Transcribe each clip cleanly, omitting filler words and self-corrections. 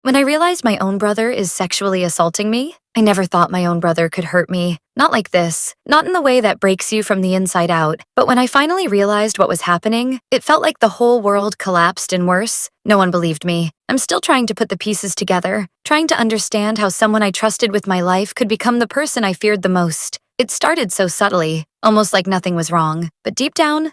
When I realized my own brother is sexually assaulting me, I never thought my own brother could hurt me. Not like this. Not in the way that breaks you from the inside out. But when I finally realized what was happening, it felt like the whole world collapsed and worse. No one believed me. I'm still trying to put the pieces together, trying to understand how someone I trusted with my life could become the person I feared the most. It started so subtly, almost like nothing was wrong. But deep down,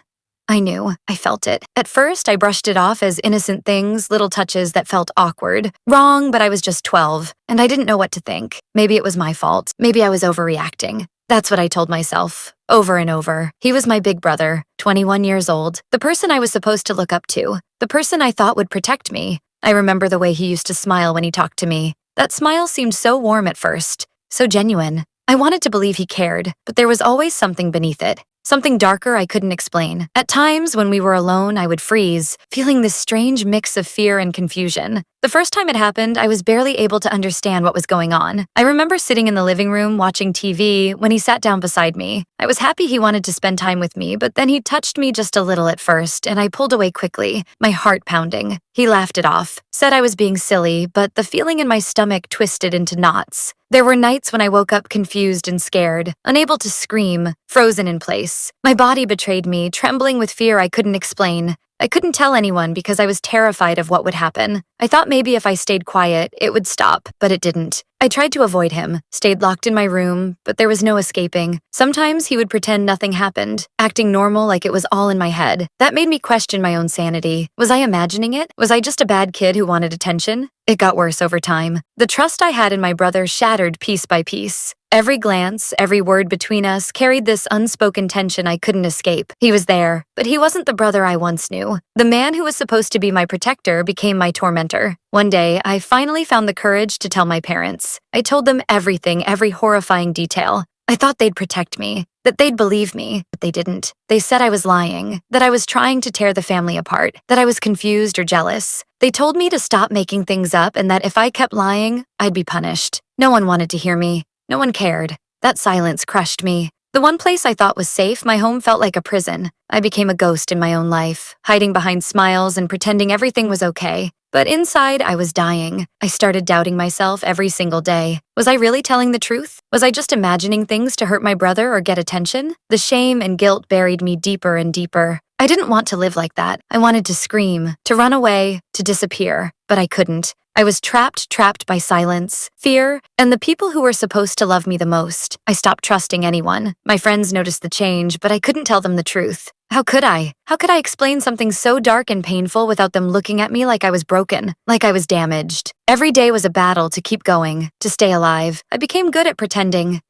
I knew. I felt it. At first, I brushed it off as innocent things, little touches that felt awkward. Wrong, but I was just 12, and I didn't know what to think. Maybe it was my fault. Maybe I was overreacting. That's what I told myself, over and over. He was my big brother, 21 years old, the person I was supposed to look up to, the person I thought would protect me. I remember the way he used to smile when he talked to me. That smile seemed so warm at first, so genuine. I wanted to believe he cared, but there was always something beneath it. Something darker I couldn't explain. At times, when we were alone, I would freeze, feeling this strange mix of fear and confusion. The first time it happened, I was barely able to understand what was going on. I remember sitting in the living room watching TV when he sat down beside me. I was happy he wanted to spend time with me, but then he touched me just a little at first, and I pulled away quickly, my heart pounding. He laughed it off, said I was being silly, but the feeling in my stomach twisted into knots. There were nights when I woke up confused and scared, unable to scream, frozen in place. My body betrayed me, trembling with fear I couldn't explain. I couldn't tell anyone because I was terrified of what would happen. I thought maybe if I stayed quiet, it would stop, but it didn't. I tried to avoid him, stayed locked in my room, but there was no escaping. Sometimes he would pretend nothing happened, acting normal like it was all in my head. That made me question my own sanity. Was I imagining it? Was I just a bad kid who wanted attention? It got worse over time. The trust I had in my brother shattered piece by piece. Every glance, every word between us carried this unspoken tension I couldn't escape. He was there, but he wasn't the brother I once knew. The man who was supposed to be my protector became my tormentor. One day, I finally found the courage to tell my parents. I told them everything, every horrifying detail. I thought they'd protect me, that they'd believe me, but they didn't. They said I was lying, that I was trying to tear the family apart, that I was confused or jealous. They told me to stop making things up and that if I kept lying, I'd be punished. No one wanted to hear me. No one cared. That silence crushed me. The one place I thought was safe, my home felt like a prison. I became a ghost in my own life, hiding behind smiles and pretending everything was okay. But inside, I was dying. I started doubting myself every single day. Was I really telling the truth? Was I just imagining things to hurt my brother or get attention? The shame and guilt buried me deeper and deeper. I didn't want to live like that. I wanted to scream, to run away, to disappear, but I couldn't. I was trapped by silence, fear, and the people who were supposed to love me the most. I stopped trusting anyone. My friends noticed the change, but I couldn't tell them the truth. How could I? How could I explain something so dark and painful without them looking at me like I was broken, like I was damaged? Every day was a battle to keep going, to stay alive. I became good at pretending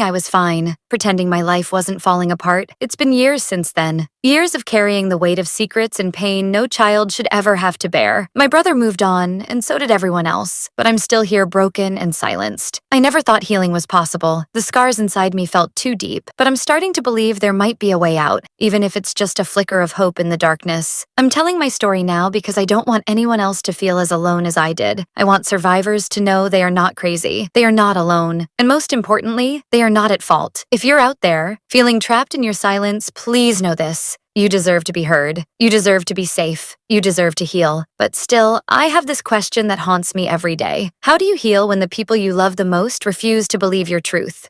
I was fine, pretending my life wasn't falling apart. It's been years since then. Years of carrying the weight of secrets and pain no child should ever have to bear. My brother moved on, and so did everyone else, but I'm still here broken and silenced. I never thought healing was possible. The scars inside me felt too deep, but I'm starting to believe there might be a way out, even if it's just a flicker of hope in the darkness. I'm telling my story now because I don't want anyone else to feel as alone as I did. I want survivors to know they are not crazy. They are not alone. And most importantly, they are not at fault. If you're out there, feeling trapped in your silence, please know this. You deserve to be heard. You deserve to be safe. You deserve to heal. But still, I have this question that haunts me every day. How do you heal when the people you love the most refuse to believe your truth?